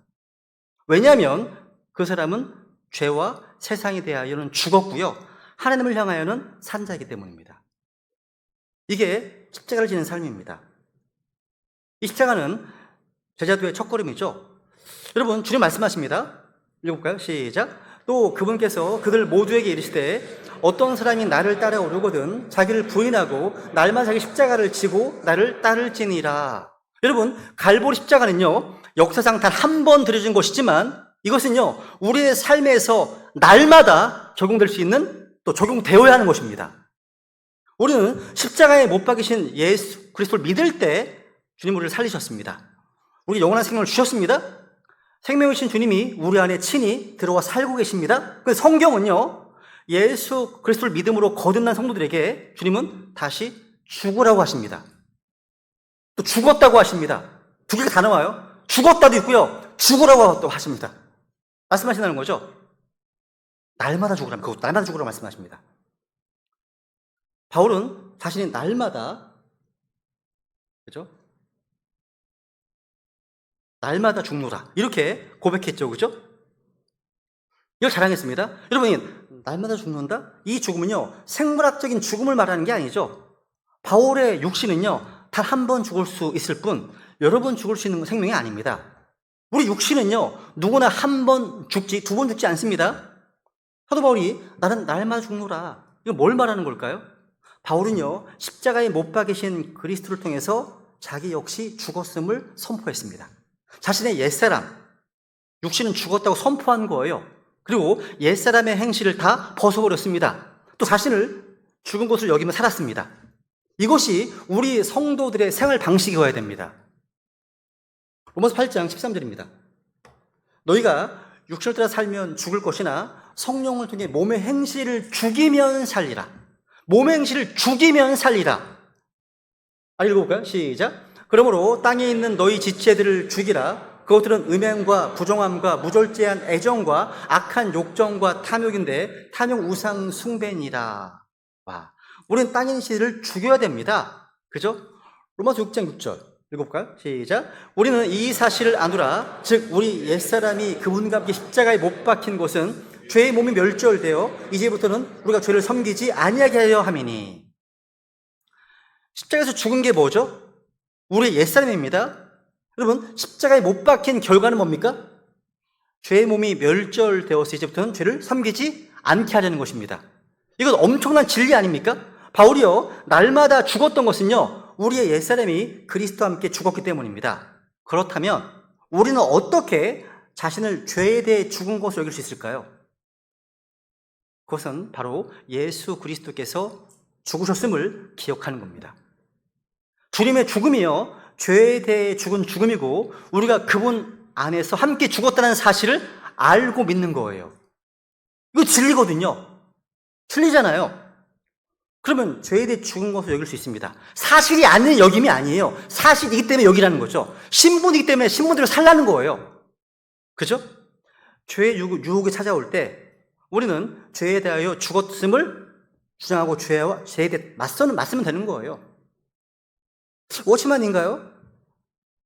왜냐하면 그 사람은 죄와 세상에 대하여는 죽었고요, 하나님을 향하여는 산 자이기 때문입니다. 이게 십자가를 지는 삶입니다. 이 십자가는 제자도의 첫걸음이죠. 여러분, 주님 말씀하십니다. 읽어볼까요? 시작. 또 그분께서 그들 모두에게 이르시되 어떤 사람이 나를 따라오려거든 자기를 부인하고 날마다 자기 십자가를 지고 나를 따를지니라. 여러분, 갈보리 십자가는요, 역사상 단 한 번 드려진 것이지만 이것은요, 우리의 삶에서 날마다 적용될 수 있는, 또 적용되어야 하는 것입니다. 우리는 십자가에 못 박이신 예수 그리스도를 믿을 때 주님 우리를 살리셨습니다. 우리 영원한 생명을 주셨습니다. 생명이신 주님이 우리 안에 친히 들어와 살고 계십니다. 그 성경은요, 예수 그리스도를 믿음으로 거듭난 성도들에게 주님은 다시 죽으라고 하십니다. 또 죽었다고 하십니다. 두 개가 다 나와요. 죽었다도 있고요, 죽으라고 또 하십니다. 말씀하신다는 거죠. 날마다 죽으라면, 그것도 날마다 죽으라고 말씀하십니다. 바울은 자신이 날마다, 그죠? 날마다 죽노라, 이렇게 고백했죠. 그죠? 이걸 자랑했습니다. 여러분이 날마다 죽는다? 이 죽음은요, 생물학적인 죽음을 말하는 게 아니죠. 바울의 육신은요, 단 한 번 죽을 수 있을 뿐 여러 번 죽을 수 있는 생명이 아닙니다. 우리 육신은요, 누구나 한 번 죽지, 두 번 죽지 않습니다. 사도 바울이 나는 날마다 죽노라, 이거 뭘 말하는 걸까요? 바울은요, 십자가에 못 박이신 그리스도를 통해서 자기 역시 죽었음을 선포했습니다. 자신의 옛사람, 육신은 죽었다고 선포한 거예요. 그리고 옛사람의 행실을 다 벗어버렸습니다. 또 자신을 죽은 것을 여기며 살았습니다. 이것이 우리 성도들의 생활 방식이어야 됩니다. 로마서 8장 13절입니다. 너희가 육신을 따라 살면 죽을 것이나 성령을 통해 몸의 행실을 죽이면 살리라. 몸의 행실을 죽이면 살리라. 읽어볼까요? 시작. 그러므로 땅에 있는 너희 지체들을 죽이라. 그것들은 음행과 부정함과 무절제한 애정과 악한 욕정과 탐욕인데 탐욕 우상 숭배니라. 와, 우리는 땅에 있는 지체들을 죽여야 됩니다. 그죠? 로마서 6장 6절 읽어볼까요? 시작. 우리는 이 사실을 아노라. 즉 우리 옛사람이 그분과 함께 십자가에 못 박힌 것은 죄의 몸이 멸절되어 이제부터는 우리가 죄를 섬기지 아니하게 하려 함이니. 십자가에서 죽은 게 뭐죠? 우리의 옛사람입니다. 여러분, 십자가에 못 박힌 결과는 뭡니까? 죄의 몸이 멸절되어서 이제부터는 죄를 섬기지 않게 하려는 것입니다. 이건 엄청난 진리 아닙니까? 바울이요, 날마다 죽었던 것은요, 우리의 옛사람이 그리스도와 함께 죽었기 때문입니다. 그렇다면 우리는 어떻게 자신을 죄에 대해 죽은 것으로 여길 수 있을까요? 그것은 바로 예수 그리스도께서 죽으셨음을 기억하는 겁니다. 주님의 죽음이요, 죄에 대해 죽은 죽음이고 우리가 그분 안에서 함께 죽었다는 사실을 알고 믿는 거예요. 이거 진리거든요. 틀리잖아요. 그러면 죄에 대해 죽은 것으로 여길 수 있습니다. 사실이 아닌 여김이 아니에요. 사실이기 때문에 여기라는 거죠. 신분이기 때문에 신분대로 살라는 거예요. 그죠? 죄의 유혹이 찾아올 때 우리는 죄에 대하여 죽었음을 주장하고 죄에 대해 맞서면 되는 거예요. 워치만인가요?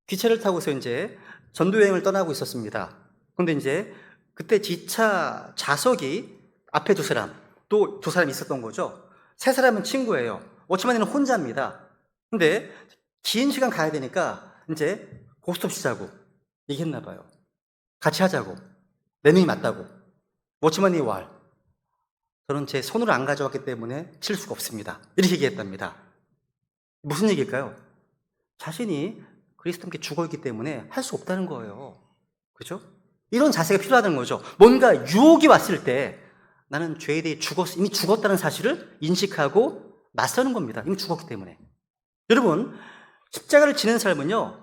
기차를 타고서 이제 전도여행을 떠나고 있었습니다. 그런데 이제 그때 기차 좌석이 앞에 두 사람, 또 두 사람이 있었던 거죠. 세 사람은 친구예요. 워치만이는 혼자입니다. 근데 긴 시간 가야 되니까 이제 고스톱 치자고 얘기했나 봐요. 같이 하자고. 네 명이 맞다고. 워치만이 왈. 저는 제 손으로 안 가져왔기 때문에 칠 수가 없습니다. 이렇게 얘기했답니다. 무슨 얘기일까요? 자신이 그리스도와 함께 죽어있기 때문에 할 수 없다는 거예요. 그죠? 이런 자세가 필요하다는 거죠. 뭔가 유혹이 왔을 때 나는 죄에 대해 이미 죽었다는 사실을 인식하고 맞서는 겁니다. 이미 죽었기 때문에. 여러분, 십자가를 지는 삶은요,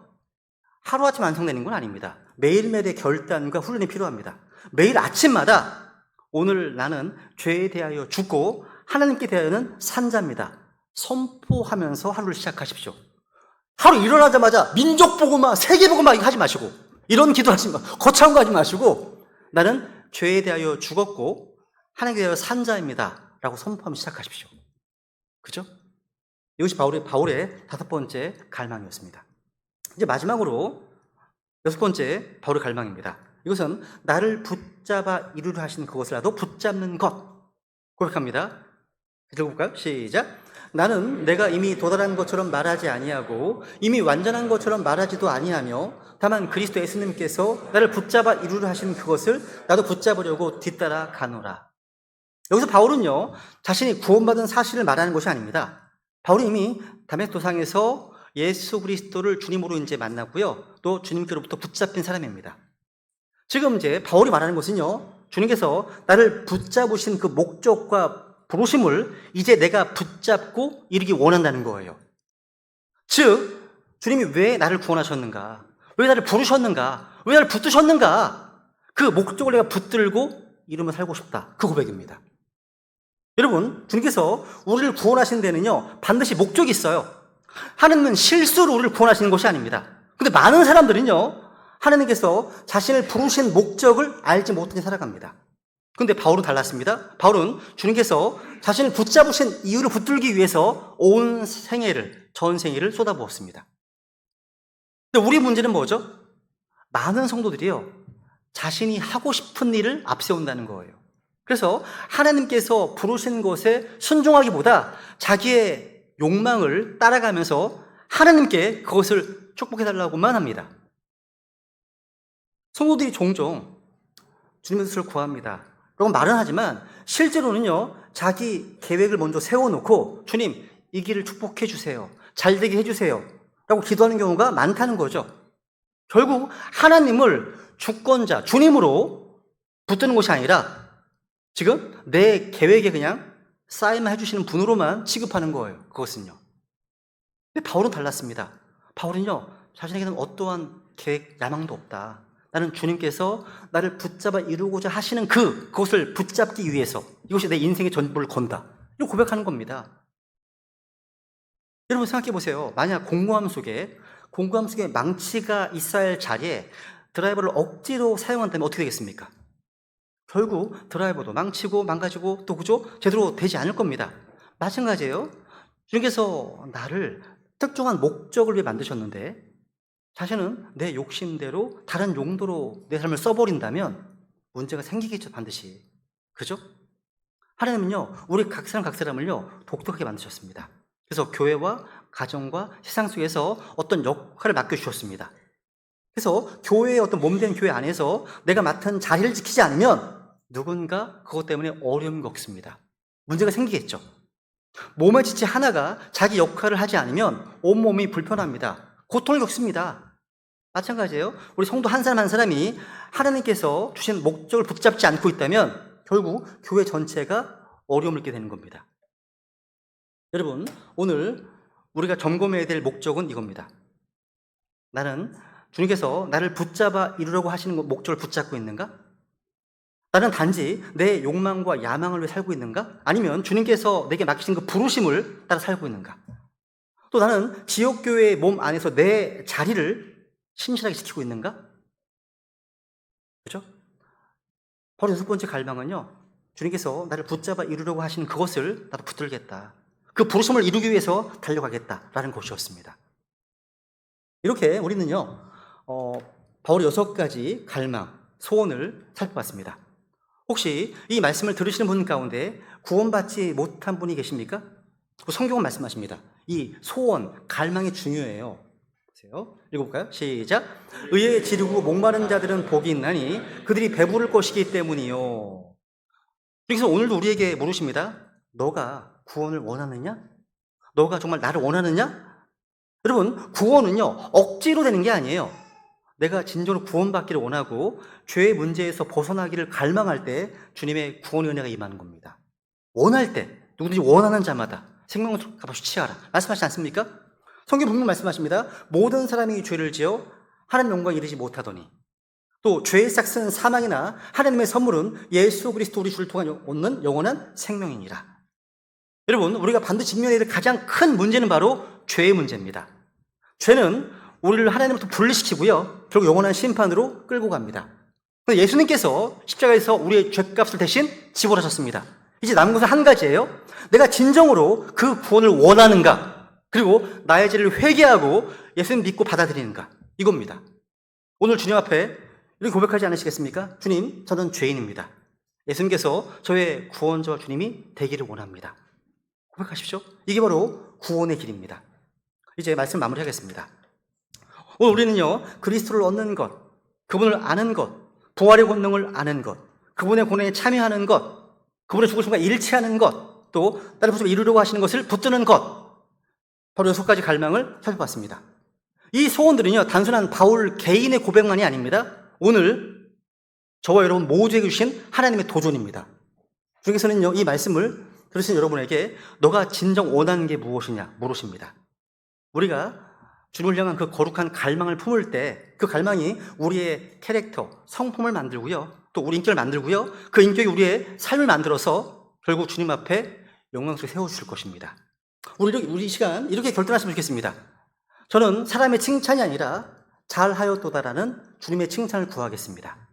하루아침 완성되는 건 아닙니다. 매일매일의 결단과 훈련이 필요합니다. 매일 아침마다 오늘 나는 죄에 대하여 죽고 하나님께 대하여는 산자입니다. 선포하면서 하루를 시작하십시오. 하루 일어나자마자 민족보고마, 세계보고마 이거 하지 마시고, 이런 기도하지 마, 거창한 거 하지 마시고, 나는 죄에 대하여 죽었고 하나님께 대하여 산자입니다 라고 선포하면 시작하십시오. 그죠? 이것이 바울의 다섯 번째 갈망이었습니다. 이제 마지막으로 여섯 번째 바울의 갈망입니다. 이것은 나를 붙잡아 이루려 하신 그것을 나도 붙잡는 것 고백합니다. 읽어볼까요? 시작. 나는 내가 이미 도달한 것처럼 말하지 아니하고 이미 완전한 것처럼 말하지도 아니하며 다만 그리스도 예수님께서 나를 붙잡아 이루려 하신 그것을 나도 붙잡으려고 뒤따라 가노라. 여기서 바울은요, 자신이 구원받은 사실을 말하는 것이 아닙니다. 바울이 이미 다메섹 도상에서 예수 그리스도를 주님으로 이제 만났고요, 또 주님께로부터 붙잡힌 사람입니다. 지금 이제 바울이 말하는 것은요, 주님께서 나를 붙잡으신 그 목적과 부르심을 이제 내가 붙잡고 이루기 원한다는 거예요. 즉, 주님이 왜 나를 구원하셨는가? 왜 나를 부르셨는가? 왜 나를 붙드셨는가? 그 목적을 내가 붙들고 이루며 살고 싶다. 그 고백입니다. 여러분, 주님께서 우리를 구원하신 데는요, 반드시 목적이 있어요. 하나님은 실수로 우리를 구원하시는 것이 아닙니다. 근데 많은 사람들은요, 하나님께서 자신을 부르신 목적을 알지 못하게 살아갑니다. 근데 바울은 달랐습니다. 바울은 주님께서 자신을 붙잡으신 이유를 붙들기 위해서 온 생애를, 전 생애를 쏟아부었습니다. 근데 우리 문제는 뭐죠? 많은 성도들이요, 자신이 하고 싶은 일을 앞세운다는 거예요. 그래서 하나님께서 부르신 것에 순종하기보다 자기의 욕망을 따라가면서 하나님께 그것을 축복해달라고만 합니다. 성도들이 종종 주님의 뜻을 구합니다 라고 말은 하지만 실제로는요, 자기 계획을 먼저 세워놓고 주님, 이 길을 축복해 주세요, 잘되게 해주세요 라고 기도하는 경우가 많다는 거죠. 결국 하나님을 주권자, 주님으로 붙드는 것이 아니라 지금 내 계획에 그냥 사인만 해주시는 분으로만 취급하는 거예요. 그것은요. 근데 바울은 달랐습니다. 바울은요, 자신에게는 어떠한 계획, 야망도 없다. 나는 주님께서 나를 붙잡아 이루고자 하시는 그것을 붙잡기 위해서 이것이 내 인생의 전부를 건다. 이렇게 고백하는 겁니다. 여러분 생각해 보세요. 만약 공고함 속에 망치가 있어야 할 자리에 드라이버를 억지로 사용한다면 어떻게 되겠습니까? 결국 드라이버도 망치고 망가지고 또 그죠? 제대로 되지 않을 겁니다. 마찬가지예요. 주님께서 나를 특정한 목적을 위해 만드셨는데 자신은 내 욕심대로 다른 용도로 내 삶을 써버린다면 문제가 생기겠죠, 반드시. 그죠? 하나님은요, 우리 각 사람을요, 독특하게 만드셨습니다. 그래서 교회와 가정과 세상 속에서 어떤 역할을 맡겨주셨습니다. 그래서 교회의 어떤 몸된 교회 안에서 내가 맡은 자리를 지키지 않으면 누군가 그것 때문에 어려움이 겪습니다. 문제가 생기겠죠. 몸의 지체 하나가 자기 역할을 하지 않으면 온몸이 불편합니다. 고통을 겪습니다. 마찬가지예요. 우리 성도 한 사람 한 사람이 하나님께서 주신 목적을 붙잡지 않고 있다면 결국 교회 전체가 어려움을 겪게 되는 겁니다. 여러분, 오늘 우리가 점검해야 될 목적은 이겁니다. 나는 주님께서 나를 붙잡아 이루려고 하시는 목적을 붙잡고 있는가? 나는 단지 내 욕망과 야망을 위해 살고 있는가? 아니면 주님께서 내게 맡기신 그 부르심을 따라 살고 있는가? 또 나는 지역교회의 몸 안에서 내 자리를 신실하게 지키고 있는가? 그렇죠? 바로 여섯 번째 갈망은요, 주님께서 나를 붙잡아 이루려고 하시는 그것을 나도 붙들겠다. 그 부르심을 이루기 위해서 달려가겠다라는 것이었습니다. 이렇게 우리는요, 바울의 6가지 갈망, 소원을 살펴봤습니다. 혹시 이 말씀을 들으시는 분 가운데 구원받지 못한 분이 계십니까? 성경은 말씀하십니다. 이 소원, 갈망이 중요해요. 보세요. 읽어볼까요? 시작. 의에 지르고 목마른 자들은 복이 있나니 그들이 배부를 것이기 때문이요. 그래서 오늘도 우리에게 물으십니다. 너가 구원을 원하느냐? 너가 정말 나를 원하느냐? 여러분, 구원은요, 억지로 되는 게 아니에요. 내가 진정으로 구원받기를 원하고 죄의 문제에서 벗어나기를 갈망할 때 주님의 구원의 은혜가 임하는 겁니다. 원할 때, 누구든지 원하는 자마다 생명을 값없이 취하라. 말씀하시지 않습니까? 성경 분명 말씀하십니다. 모든 사람이 죄를 지어 하나님 영광에 이르지 못하더니 또 죄의 싹은 사망이나 하나님의 선물은 예수 그리스도 우리 주를 통해 얻는 영원한 생명이니라. 여러분, 우리가 반드시 직면해야 될 가장 큰 문제는 바로 죄의 문제입니다. 죄는 우리를 하나님으로부터 분리시키고요, 결국 영원한 심판으로 끌고 갑니다. 예수님께서 십자가에서 우리의 죄값을 대신 지불하셨습니다. 이제 남은 것은 한 가지예요. 내가 진정으로 그 구원을 원하는가, 그리고 나의 죄를 회개하고 예수님 믿고 받아들이는가, 이겁니다. 오늘 주님 앞에 이렇게 고백하지 않으시겠습니까? 주님, 저는 죄인입니다. 예수님께서 저의 구원자와 주님이 되기를 원합니다. 고백하십시오. 이게 바로 구원의 길입니다. 이제 말씀 마무리하겠습니다. 오늘 우리는요, 그리스도를 얻는 것, 그분을 아는 것, 부활의 권능을 아는 것, 그분의 고난에 참여하는 것, 그분의 죽으심과 일치하는 것, 또 나를 붙잡아 이루려고 하시는 것을 붙드는 것, 바로 6가지 갈망을 살펴봤습니다. 이 소원들은요, 단순한 바울 개인의 고백만이 아닙니다. 오늘 저와 여러분 모두에게 주신 하나님의 도전입니다. 주께서는요, 이 말씀을 들으신 여러분에게 너가 진정 원하는 게 무엇이냐 물으십니다. 우리가 주님을 향한 그 거룩한 갈망을 품을 때 그 갈망이 우리의 캐릭터, 성품을 만들고요, 또 우리 인격을 만들고요, 그 인격이 우리의 삶을 만들어서 결국 주님 앞에 영광스럽게 세워주실 것입니다. 우리 이 시간 이렇게 결단하시면 좋겠습니다. 저는 사람의 칭찬이 아니라 잘하였도다라는 주님의 칭찬을 구하겠습니다.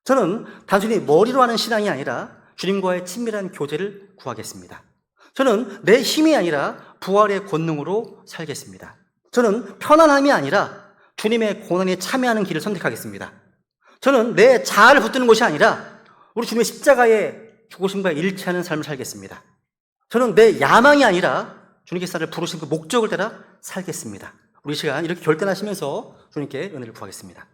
저는 단순히 머리로 하는 신앙이 아니라 주님과의 친밀한 교제를 구하겠습니다. 저는 내 힘이 아니라 부활의 권능으로 살겠습니다. 저는 편안함이 아니라 주님의 고난에 참여하는 길을 선택하겠습니다. 저는 내 자아를 붙드는 것이 아니라 우리 주님의 십자가의 죽으심과 일치하는 삶을 살겠습니다. 저는 내 야망이 아니라 주님께서 나를 부르신 그 목적을 따라 살겠습니다. 우리 이 시간 이렇게 결단하시면서 주님께 은혜를 구하겠습니다.